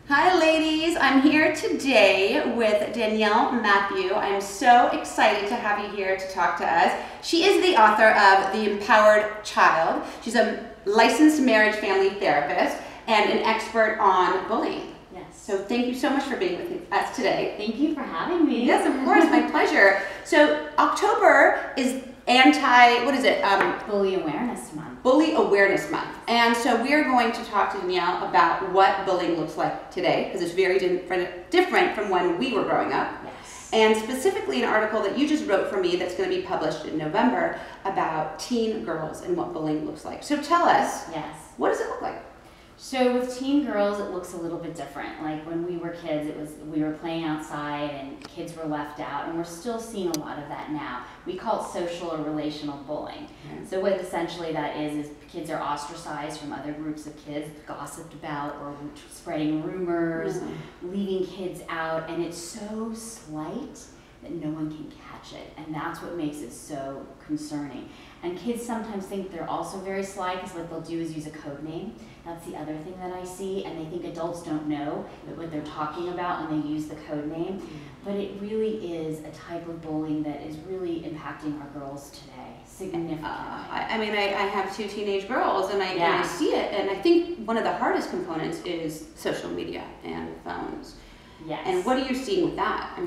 Hi ladies, I'm here today with Danielle Matthew. I'm so excited to have you here to talk to us. She is the author of The Empowered Child. She's a licensed marriage family therapist and an expert on bullying. Yes. So thank you so much for being with us today. Thank you for having me. Yes, of course, my pleasure. So October is Bully Awareness Month. Bully Awareness Month. And so we are going to talk to Danielle about what bullying looks like today, because it's very different from when we were growing up. Yes. And specifically an article that you just wrote for me that's going to be published in November about teen girls and what bullying looks like. So tell us, Yes. what does it look like? So with teen girls, it looks a little bit different. Like when we were kids, we were playing outside and kids were left out, and we're still seeing a lot of that now. We call it social or relational bullying. Okay. So what essentially that is kids are ostracized from other groups of kids, gossiped about, or spreading rumors, leaving kids out, and it's so slight that no one can catch it, and that's what makes it so concerning. And kids sometimes think they're also very sly, because what they'll do is use a code name. That's the other thing that I see, and they think adults don't know what they're talking about when they use the code name. But it really is a type of bullying that is really impacting our girls today significantly. I have two teenage girls, and I see it, and I think one of the hardest components is social media and phones. Yes. And what are you seeing with that?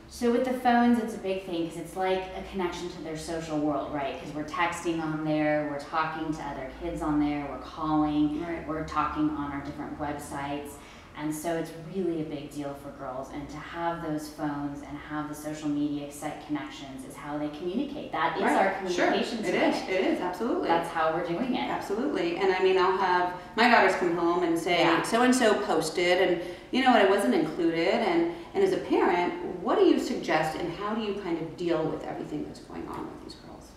So with the phones, it's a big thing, because it's like a connection to their social world, right? Because we're texting on there, we're talking to other kids on there, we're calling, right. We're talking on our different websites. And so it's really a big deal for girls, and to have those phones and have the social media site connections is how they communicate. That is our communication today. It is, absolutely. That's how we're doing it. Absolutely. And I'll have my daughters come home and say, so-and-so posted, and I wasn't included, and as a parent, what do you suggest, and how do you kind of deal with everything that's going on with these girls?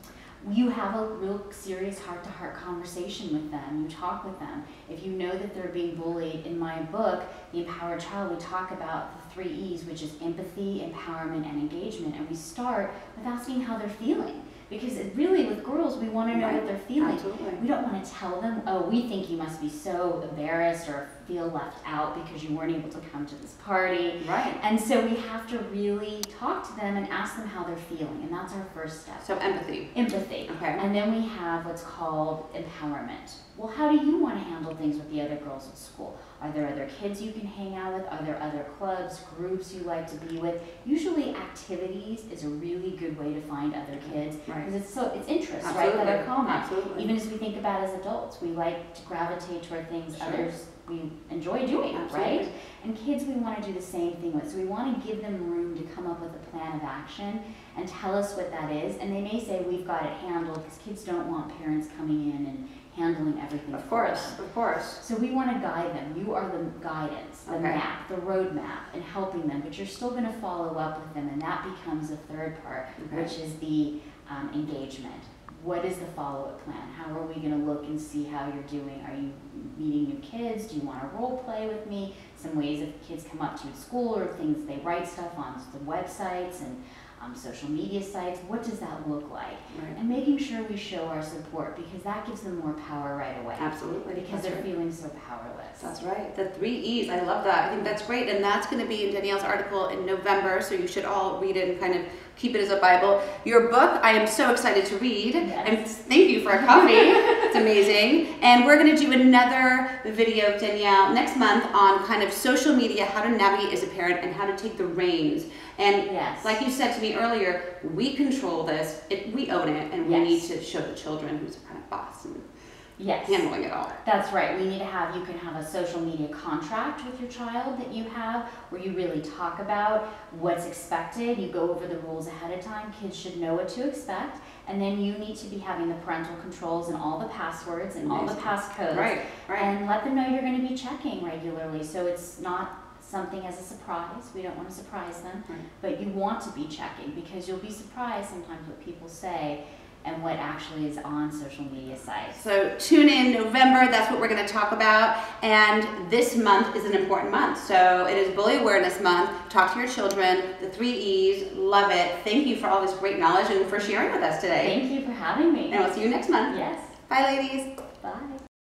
You have a real serious heart-to-heart conversation with them. You talk with them. If you know that they're being bullied, in my book, The Empowered Child, we talk about the 3 E's, which is empathy, empowerment, and engagement. And we start with asking how they're feeling. Because really, with girls, we want to know what they're feeling. Absolutely. We don't want to tell them, oh, we think you must be so embarrassed or feel left out because you weren't able to come to this party. Right. And so we have to really talk to them and ask them how they're feeling. And that's our first step. So empathy. Empathy. Okay. And then we have what's called empowerment. Well, how do you want to handle things with the other girls at school? Are there other kids you can hang out with? Are there other clubs, groups you like to be with? Usually activities is a really good way to find other kids, because it's interests, right, that are common. Absolutely. Even as we think about as adults, we like to gravitate toward things others we enjoy doing, right? And kids we want to do the same thing with. So we want to give them room to come up with a plan of action and tell us what that is. And they may say, we've got it handled, because kids don't want parents coming in and handling everything. Of course. So we want to guide them. You are the guidance, the map, the roadmap, and helping them, but you're still going to follow up with them, and that becomes the third part, which is the engagement. What is the follow-up plan? How are we going to look and see how you're doing? Are you meeting new kids? Do you want to role play with me? Some ways if kids come up to you at school, or things they write stuff on the websites and social media sites. What does that look like? Right. And making sure we show our support, because that gives them more power right away. Absolutely. Because they're feeling so powerless. That's right. The 3 E's. I love that. I think that's great. And that's going to be in Danielle's article in November, so you should all read it and kind of keep it as a Bible. Your book, I am so excited to read. Yes. And thank you for a copy. It's amazing. And we're going to do another video, Danielle, next month on kind of social media, how to navigate as a parent, and how to take the reins. And like you said to me earlier, we control this, we own it, and we need to show the children who's kind of boss and handling it all. That's right. We need to have, you can have a social media contract with your child that you have, where you really talk about what's expected. You go over the rules ahead of time. Kids should know what to expect. And then you need to be having the parental controls and all the passwords and all the passcodes. Right. And let them know you're going to be checking regularly, so it's not something as a surprise. We don't want to surprise them, but you want to be checking, because you'll be surprised sometimes what people say and what actually is on social media sites. So tune in November, that's what we're going to talk about. And this month is an important month. So it is Bully Awareness Month. Talk to your children, the 3 E's, love it. Thank you for all this great knowledge and for sharing with us today. Thank you for having me. And we'll see you next month. Yes. Bye, ladies. Bye.